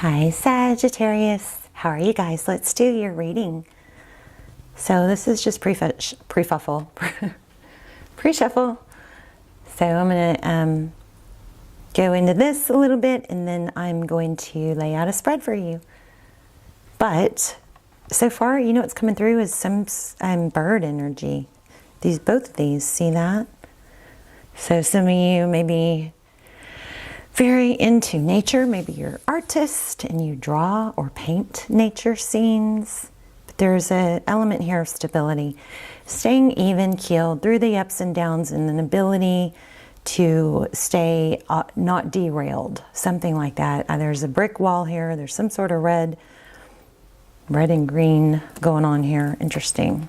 Hi Sagittarius, how are you guys? Let's do your reading. So this is just pre-shuffle. So I'm going to go into this a little bit, and then I'm going to lay out a spread for you. But so far, you know what's coming through is some bird energy. Both of these, see that? So some of you may be very into nature. Maybe you're an artist and you draw or paint nature scenes. But there's an element here of stability, staying even keeled through the ups and downs, and an ability to stay not derailed, something like that. There's a brick wall here. There's some sort of red and green going on here. Interesting.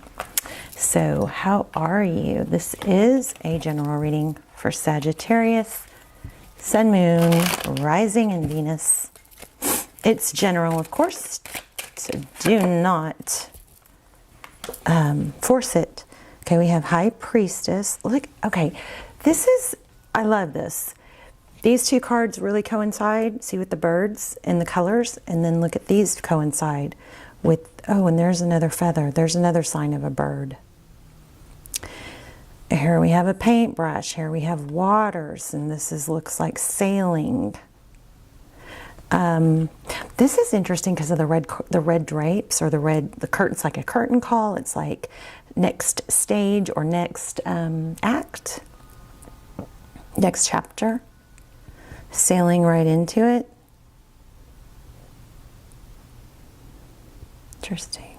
So how are you? This is a general reading for Sagittarius, Sun, Moon, Rising, and Venus. It's general, of course, so do not force it. Okay, we have High Priestess. Look, okay, I love this. These two cards really coincide. See with the birds and the colors, and then look at these coincide with, oh, and there's another feather. There's another sign of a bird. Here we have a paintbrush. Here we have waters, and looks like sailing. This is interesting because of the red drapes, or the curtain's like a curtain call. It's like next stage or next act, next chapter, sailing right into it. Interesting.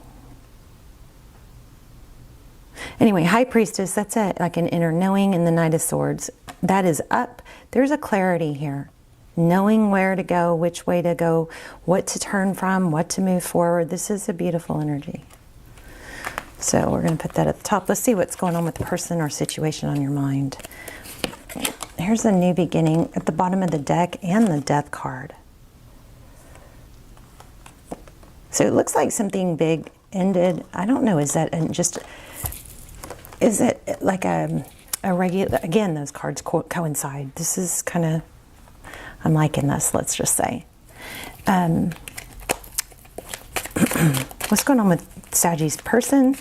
Anyway, High Priestess, that's like an inner knowing in the Knight of Swords. That is up. There's a clarity here. Knowing where to go, which way to go, what to turn from, what to move forward. This is a beautiful energy. So we're going to put that at the top. Let's see what's going on with the person or situation on your mind. Here's a new beginning at the bottom of the deck and the Death card. So it looks like something big ended. I don't know, is it like a regular, again, those cards coincide. This is kind of, I'm liking this, let's just say. What's going on with Sagi's person?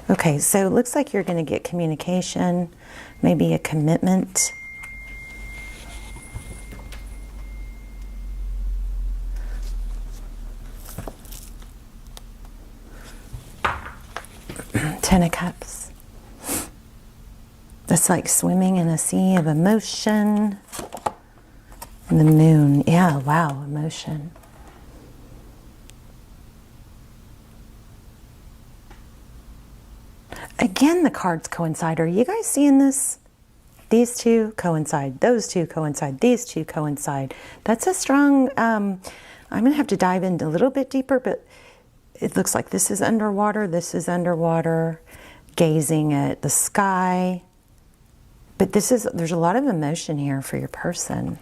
Okay, so it looks like you're going to get communication, maybe a commitment. Ten of Cups. That's like swimming in a sea of emotion. And the Moon. Yeah, wow, emotion. Again, the cards coincide. Are you guys seeing this? These two coincide. Those two coincide. These two coincide. That's a strong... I'm going to have to dive in a little bit deeper, but it looks like this is underwater, gazing at the sky. But there's a lot of emotion here for your person.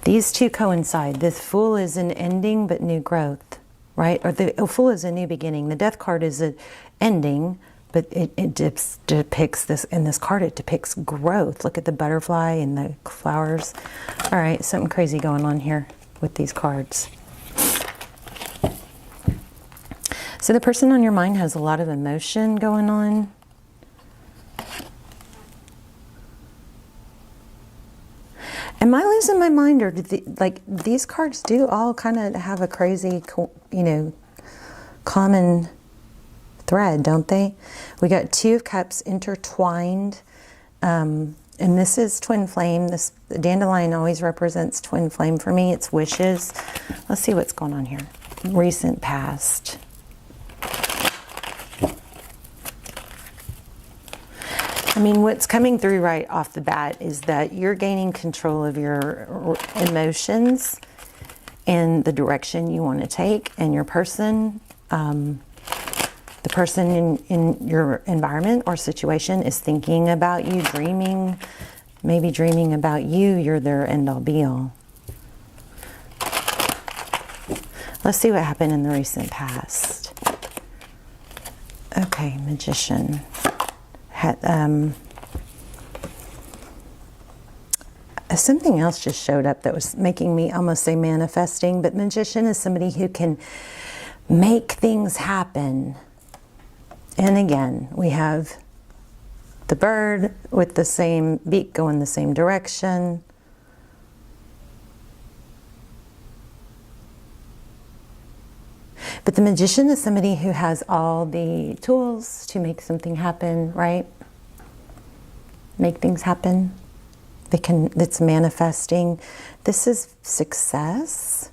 These two coincide. The Fool is an ending but new growth, right? Or the Fool is a new beginning. The Death card is an ending, but it depicts this, in this card it depicts growth. Look at the butterfly and the flowers. All right, something crazy going on here with these cards. So the person on your mind has a lot of emotion going on. Am I losing my mind, or like these cards do all kind of have a crazy, common thread, don't they? We got Two of Cups intertwined, and this is twin flame. This dandelion always represents twin flame for me. It's wishes. Let's see what's going on here. Recent past. I mean, what's coming through right off the bat is that you're gaining control of your emotions and the direction you want to take, and your person, the person in your environment or situation is thinking about you, maybe dreaming about you. You're their end-all be-all. Let's see what happened in the recent past. Okay, Magician. A Something else just showed up that was making me almost say manifesting, but magician is somebody who can make things happen. And again, we have the bird with the same beak going the same direction. But the magician is somebody who has all the tools to make something happen, right? Make things happen. It's manifesting. This is success.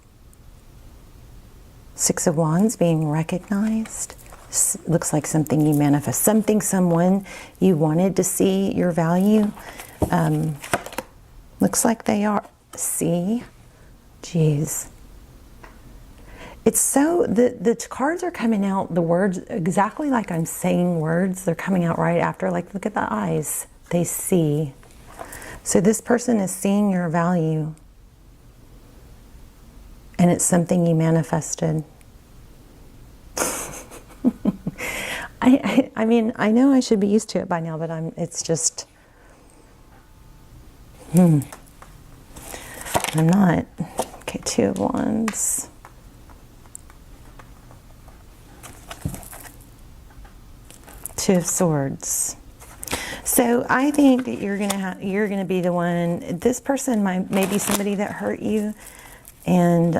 Six of Wands being recognized. This looks like something you manifest. Something, someone you wanted to see your value. Looks like they are. See? Jeez. It's so, the cards are coming out, the words, exactly like I'm saying words. They're coming out right after. Like, look at the eyes. They see. So this person is seeing your value. And it's something you manifested. I mean, I know I should be used to it by now, but it's just, I'm not. Okay, Two of Wands. Two of Swords. So I think that you're gonna be the one. This person may be somebody that hurt you, and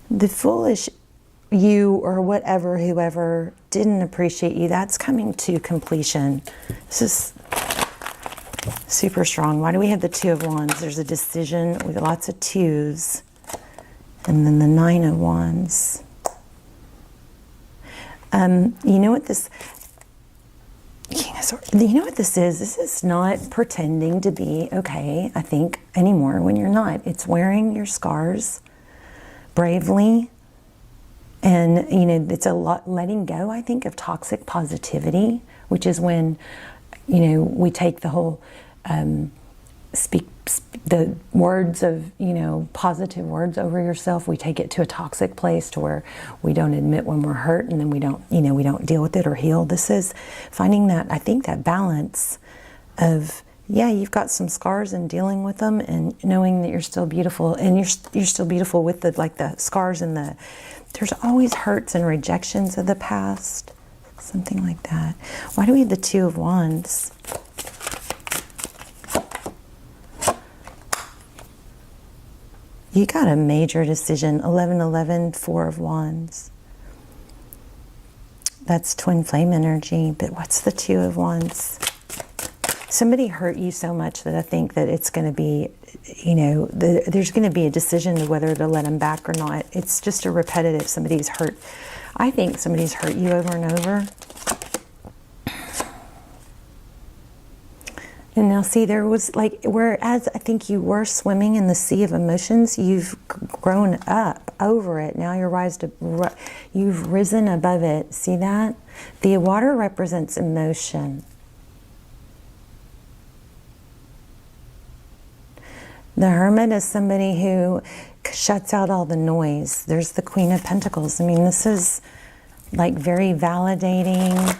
the foolish you or whatever, whoever didn't appreciate you, that's coming to completion. This is super strong. Why do we have the Two of Wands? There's a decision with lots of twos. And then the Nine of Wands. You know what this... You know what this is? This is not pretending to be okay, I think, anymore when you're not. It's wearing your scars bravely. And, you know, it's a lot letting go, I think, of toxic positivity, which is when, you know, we take the whole... speak the words of, you know, positive words over yourself. We take it to a toxic place to where we don't admit when we're hurt, and then we don't, you know, we don't deal with it or heal. This is finding that, I think, that balance of, yeah, you've got some scars and dealing with them, and knowing that you're still beautiful, and you're still beautiful with the, like, the scars and there's always hurts and rejections of the past, something like that. Why do we have the Two of Wands? You got a major decision. 11-11, Four of Wands. That's twin flame energy. But what's the Two of Wands? Somebody hurt you so much that I think that it's going to be, you know, there's going to be a decision to whether to let them back or not. It's just a repetitive. Somebody's hurt. I think somebody's hurt you over and over. And now see, there was like, whereas I think you were swimming in the sea of emotions, you've grown up over it. Now you've risen above it. See that? The water represents emotion. The Hermit is somebody who shuts out all the noise. There's the Queen of Pentacles. I mean, this is like very validating.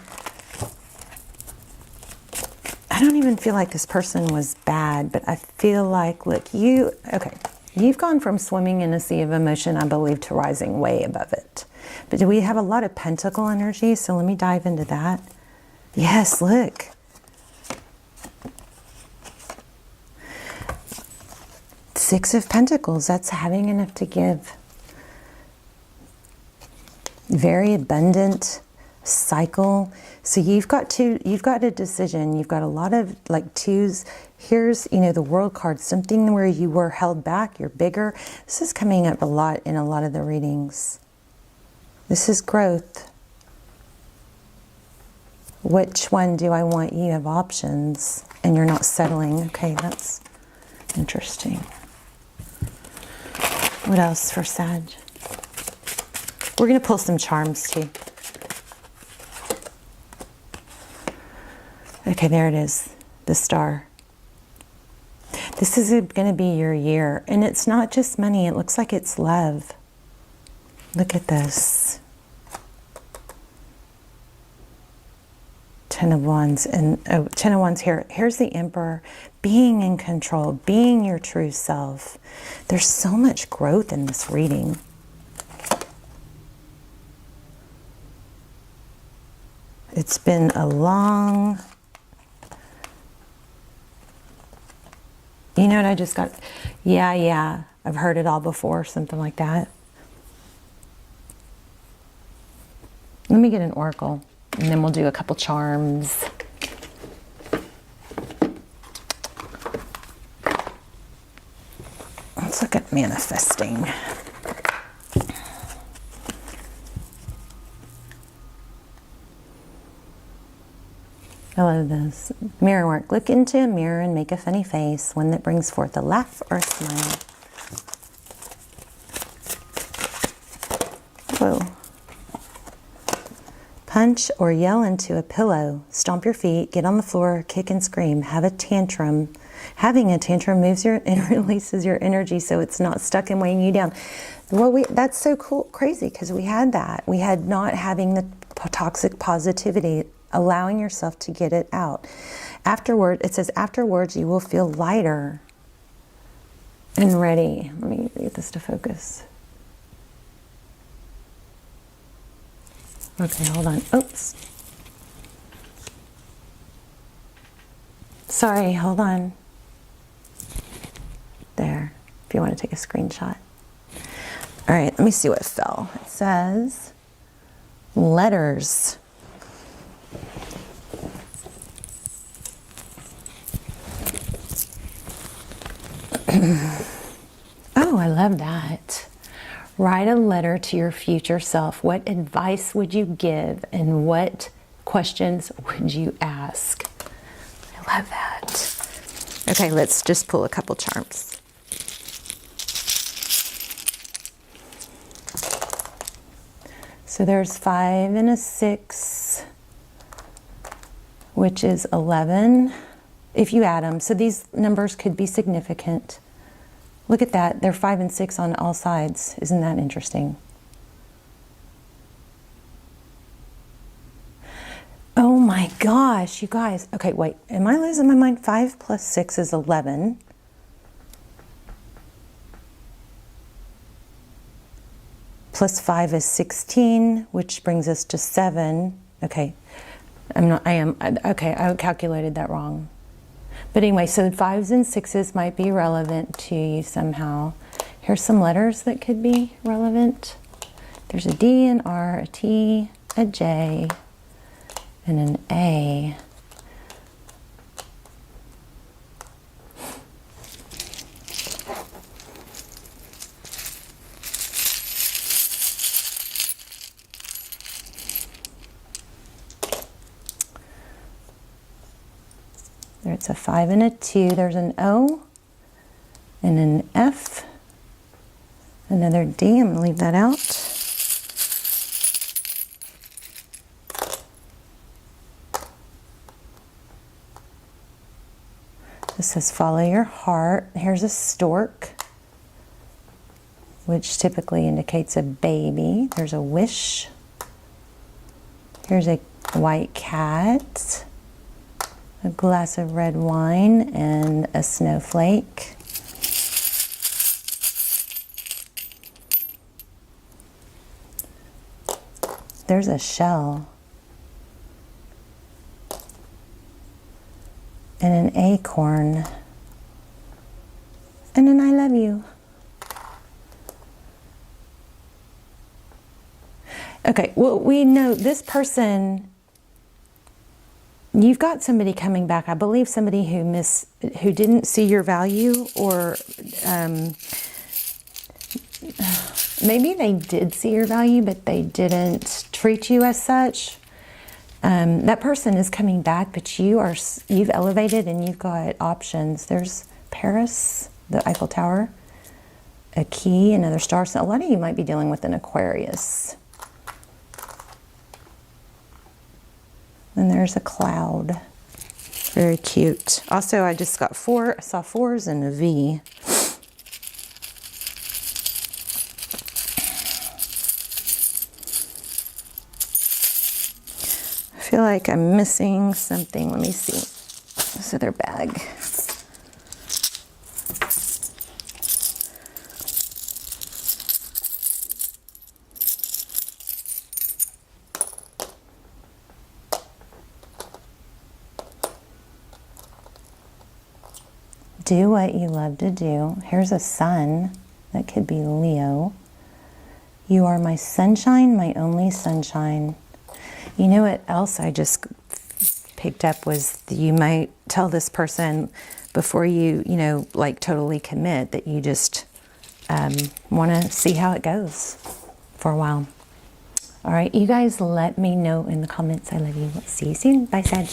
I don't even feel like this person was bad, but I feel like, look, you've gone from swimming in a sea of emotion, I believe, to rising way above it. But do we have a lot of pentacle energy? So let me dive into that. Yes, look. Six of Pentacles, that's having enough to give. Very abundant cycle. So you've got a decision. You've got a lot of like twos. Here's, you know, the World card, something where you were held back, you're bigger. This is coming up a lot in a lot of the readings. This is growth. Which one do I want? You have options and you're not settling. Okay, that's interesting. What else for Sag? We're going to pull some charms too. Okay, there it is. The Star. This is going to be your year. And it's not just money. It looks like it's love. Look at this. Ten of Wands. And oh, Ten of Wands here. Here's the Emperor. Being in control. Being your true self. There's so much growth in this reading. It's been a long... You know what I just got? Yeah. I've heard it all before. Something like that. Let me get an oracle. And then we'll do a couple charms. Let's look at manifesting. I love this. Mirror work. Look into a mirror and make a funny face, one that brings forth a laugh or a smile. Whoa. Punch or yell into a pillow. Stomp your feet, get on the floor, kick and scream. Have a tantrum. Having a tantrum moves your and releases your energy so it's not stuck and weighing you down. Well, that's so cool, crazy, because we had that. We had not having the toxic positivity, allowing yourself to get it out. Afterward, it says, afterwards you will feel lighter and ready. Let me get this to focus. Okay, hold on. Oops. Sorry, hold on. There, if you want to take a screenshot. All right, let me see what fell. It says, letters. Oh, I love that. Write a letter to your future self. What advice would you give and what questions would you ask? I love that. Okay, let's just pull a couple charms. So there's 5 and a 6, which is 11. If you add them, so these numbers could be significant. Look at that, they're 5 and 6 on all sides. Isn't that interesting? Oh my gosh, you guys. Okay, wait, am I losing my mind? 5 plus 6 is 11. Plus 5 is 16, which brings us to 7. Okay, I calculated that wrong. But anyway, so 5s and 6s might be relevant to you somehow. Here's some letters that could be relevant. There's a D, an R, a T, a J, and an A. There's a 5 and a 2. There's an O and an F. Another D. I'm going to leave that out. This says follow your heart. Here's a stork, which typically indicates a baby. There's a wish. Here's a white cat. A glass of red wine and a snowflake. There's a shell. And an acorn. And an I love you. Okay, well, we know this person... You've got somebody coming back, I believe somebody who didn't see your value, or maybe they did see your value, but they didn't treat you as such. That person is coming back, but you've elevated and you've got options. There's Paris, the Eiffel Tower, a key, another star. So a lot of you might be dealing with an Aquarius. And there's a cloud. Very cute. Also, I just got I saw 4s and a V. I feel like I'm missing something. Let me see. This other bag. Do what you love to do. Here's a sun. That could be Leo. You are my sunshine, my only sunshine. You know what else I just picked up was you might tell this person before you, like totally commit that you just want to see how it goes for a while. All right, you guys let me know in the comments. I love you. See you soon. Bye, Sag.